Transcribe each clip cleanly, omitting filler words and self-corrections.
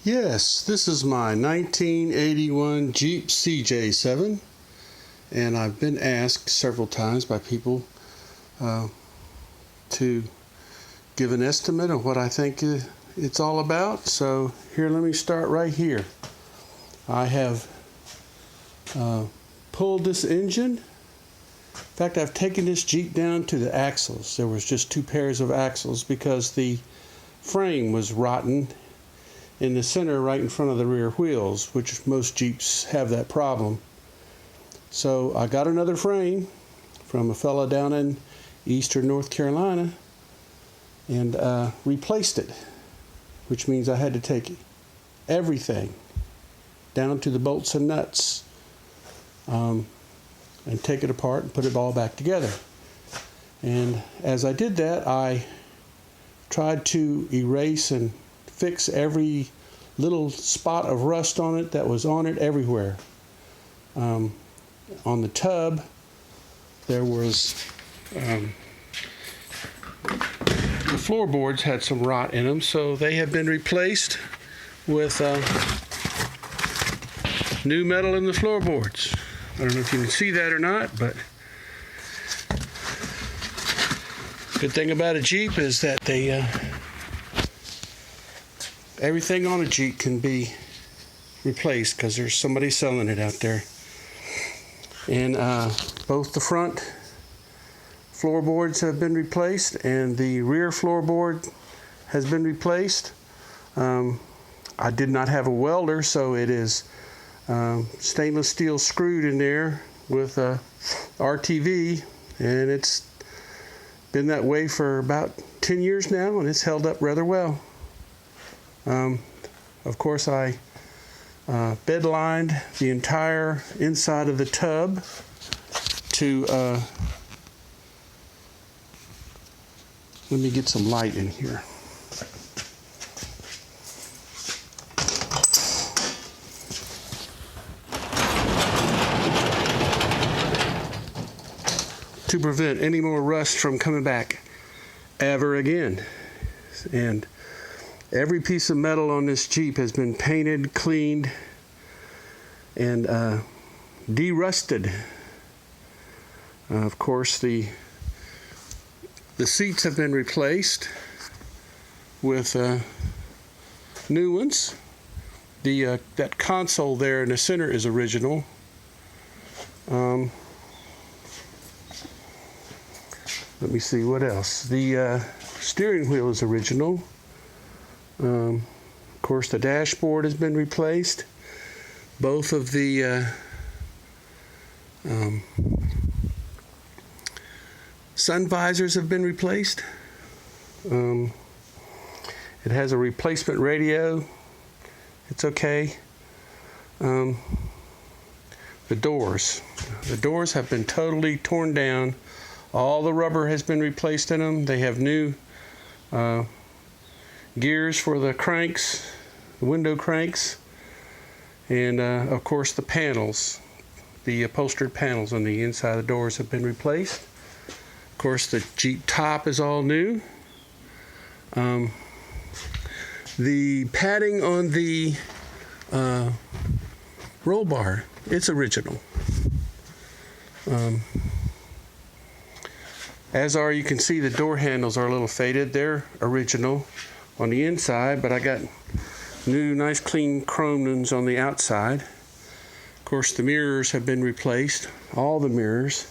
Yes, this is my 1981 Jeep CJ7, and I've been asked several times by people to give an estimate of what I think it's all about. So here, let me start right here. I have pulled this engine. In fact, I've taken this Jeep down to the axles. There was just two pairs of axles because the frame was rotten in the center right in front of the rear wheels, which most Jeeps have that problem. So I got another frame from a fella down in eastern North Carolina and replaced it, which means I had to take everything down to the bolts and nuts and take it apart and put it all back together. And as I did that, I tried to erase and fix every little spot of rust on it that was on it everywhere. On the tub, there was the floorboards had some rot in them, so they have been replaced with new metal in the floorboards. I don't know if you can see that or not, but good thing about a Jeep is that they everything on a Jeep can be replaced because there's somebody selling it out there. And both the front floorboards have been replaced and the rear floorboard has been replaced. I did not have a welder, so it is stainless steel screwed in there with RTV, and it's been that way for about 10 years now, and it's held up rather well. Of course, I bed lined the entire inside of the tub to let me get some light in here. To prevent any more rust from coming back ever again. And every piece of metal on this Jeep has been painted, cleaned, and de-rusted. Of course, the seats have been replaced with new ones. That console there in the center is original. Let me see what else. The steering wheel is original. Of course, the dashboard has been replaced. Both of the sun visors have been replaced. It has a replacement radio. It's okay. The doors have been totally torn down. All the rubber has been replaced in them. They have new gears for the cranks, the window cranks, and of course the panels, the upholstered panels on the inside of the doors have been replaced. Of course, the Jeep top is all new. The padding on the roll bar, it's original. As are, you can see the door handles are a little faded. They're original on the inside, but I got new, nice, clean chrome ones on the outside. Of course, the mirrors have been replaced, all the mirrors.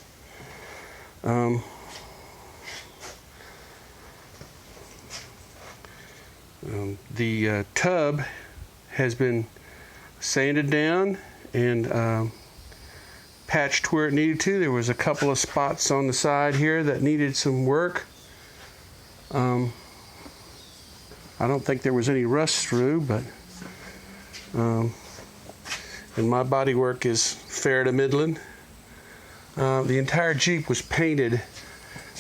The tub has been sanded down and patched where it needed to. There was a couple of spots on the side here that needed some work. I don't think there was any rust through, but and my body work is fair to middling. The entire Jeep was painted.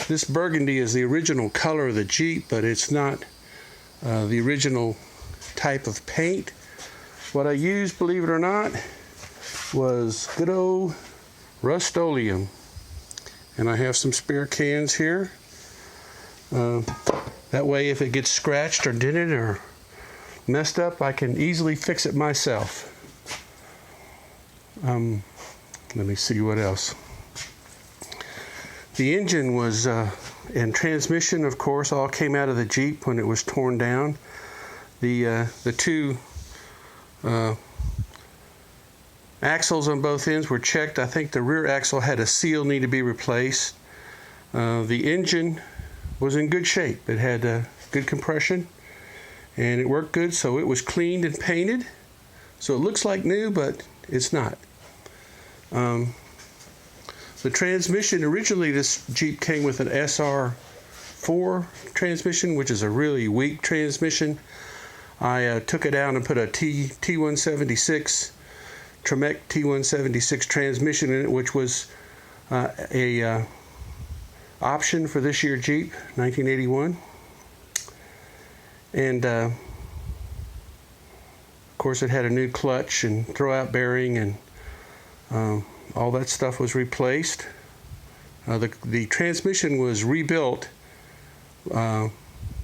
This burgundy is the original color of the Jeep, but it's not the original type of paint. What I used, believe it or not, was good old Rust-Oleum, and I have some spare cans here. That way, if it gets scratched or dented or messed up, I can easily fix it myself. Let me see what else. The engine was and transmission, of course, all came out of the Jeep when it was torn down. The two axles on both ends were checked. I think the rear axle had a seal need to be replaced. The engine was in good shape. It had good compression and it worked good, so it was cleaned and painted. So it looks like new, but it's not. The transmission, originally this Jeep came with an SR4 transmission, which is a really weak transmission. I took it out and put a T176 Tremec T176 transmission in it, which was a option for this year Jeep, 1981. And of course it had a new clutch and throwout bearing, and all that stuff was replaced. The transmission was rebuilt by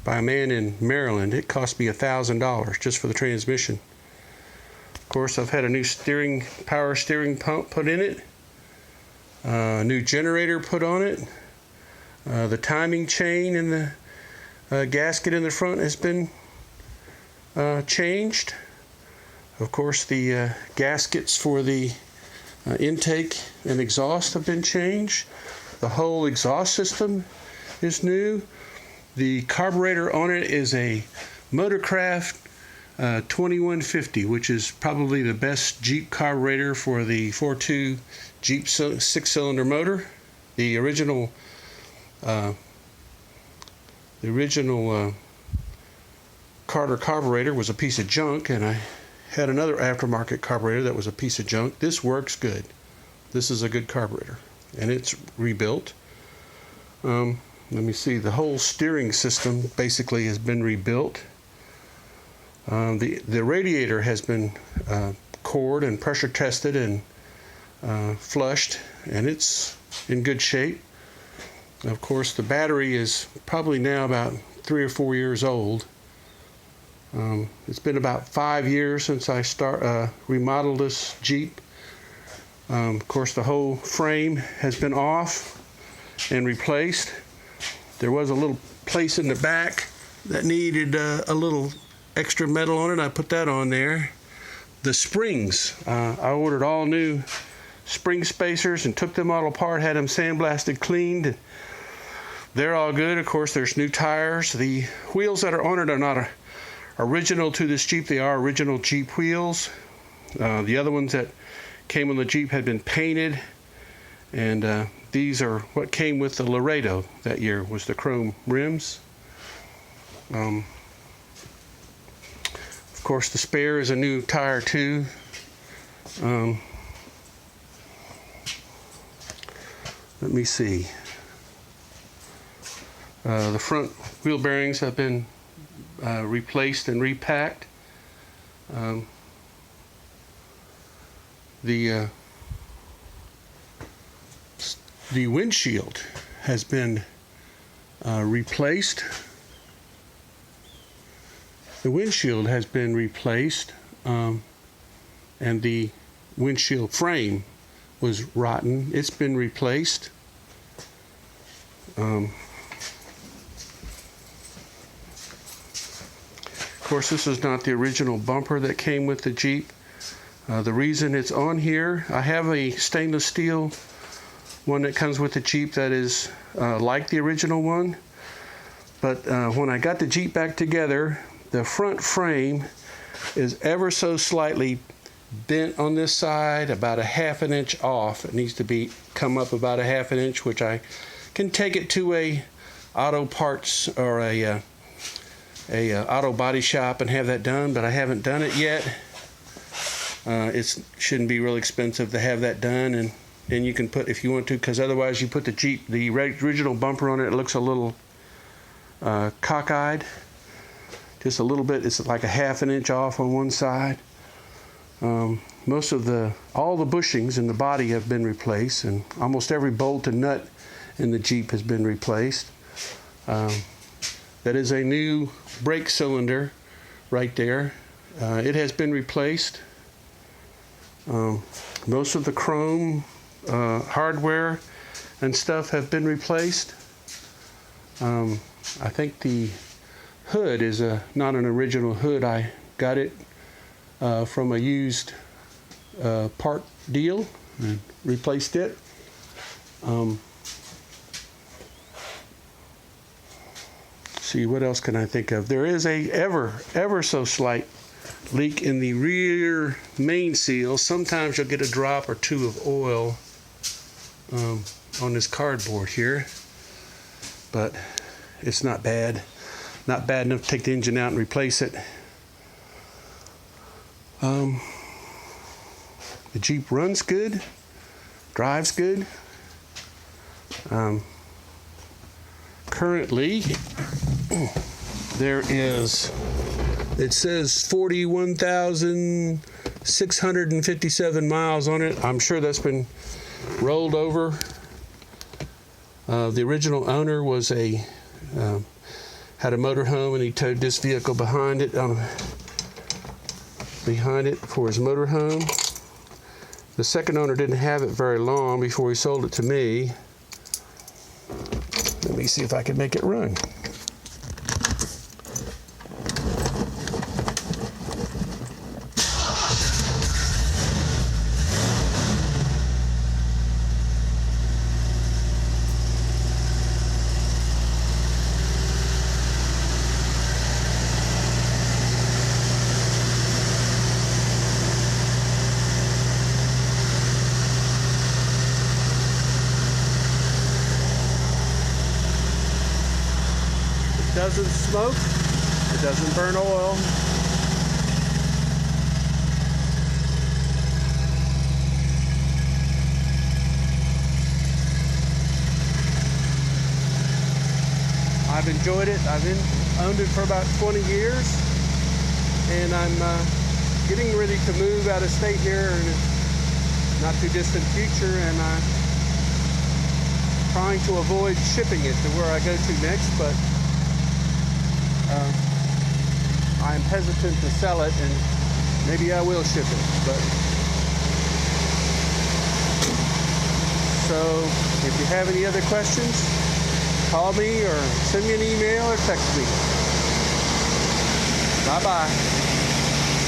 a man in Maryland. It cost me $1,000 just for the transmission. Of course, I've had a new power steering pump put in it, a new generator put on it. The timing chain and the gasket in the front has been changed. Of course, the gaskets for the intake and exhaust have been changed. The whole exhaust system is new. The carburetor on it is a Motorcraft 2150, which is probably the best Jeep carburetor for the 4.2 Jeep 6-cylinder motor. The original Carter carburetor was a piece of junk, and I had another aftermarket carburetor that was a piece of junk. This works good. This is a good carburetor, and it's rebuilt. Let me see. The whole steering system basically has been rebuilt. The radiator has been cored and pressure tested and flushed, and it's in good shape. Of course, the battery is probably now about 3 or 4 years old. It's been about 5 years since I remodeled this Jeep. Of course, the whole frame has been off and replaced. There was a little place in the back that needed a little extra metal on it. I put that on there. The springs, I ordered all new spring spacers and took them all apart, had them sandblasted, cleaned. They're all good. Of course, there's new tires. The wheels that are on it are not original to this Jeep. They are original Jeep wheels. The other ones that came on the Jeep had been painted, and these are what came with the Laredo that year, was the chrome rims. Of course, the spare is a new tire too. Let me see. The front wheel bearings have been replaced and repacked. The windshield has been replaced. The windshield has been replaced, and the windshield frame was rotten. It's been replaced. Of course, this is not the original bumper that came with the Jeep. The reason it's on here, I have a stainless steel one that comes with the Jeep that is like the original one, but when I got the Jeep back together, the front frame is ever so slightly bent on this side, about a ½ inch off. It needs to come up about a ½ inch, which I can take it to a auto parts or a auto body shop and have that done, but I haven't done it yet. It shouldn't be real expensive to have that done, and then you can put, if you want to, because otherwise you put the Jeep, the original bumper on it, it looks a little cockeyed. Just a little bit. It's like a ½ inch off on one side. All the bushings in the body have been replaced, and almost every bolt and nut in the Jeep has been replaced. That is a new brake cylinder right there. It has been replaced. Most of the chrome hardware and stuff have been replaced. I think the hood is not an original hood. I got it from a used part deal and replaced it. See, what else can I think of? There is a ever so slight leak in the rear main seal. Sometimes you'll get a drop or two of oil on this cardboard here, but it's not bad. Not bad enough to take the engine out and replace it. The Jeep runs good, drives good. Currently, it says 41,657 miles on it. I'm sure that's been rolled over. The original owner was had a motorhome, and he towed this vehicle behind it for his motorhome. The second owner didn't have it very long before he sold it to me. Let me see if I can make it run. It doesn't smoke, it doesn't burn oil. I've enjoyed it. I've owned it for about 20 years, and I'm getting ready to move out of state here in a not too distant future, and I'm trying to avoid shipping it to where I go to next, but I'm hesitant to sell it, and maybe I will ship it. But so if you have any other questions, call me or send me an email or text me. Bye-bye.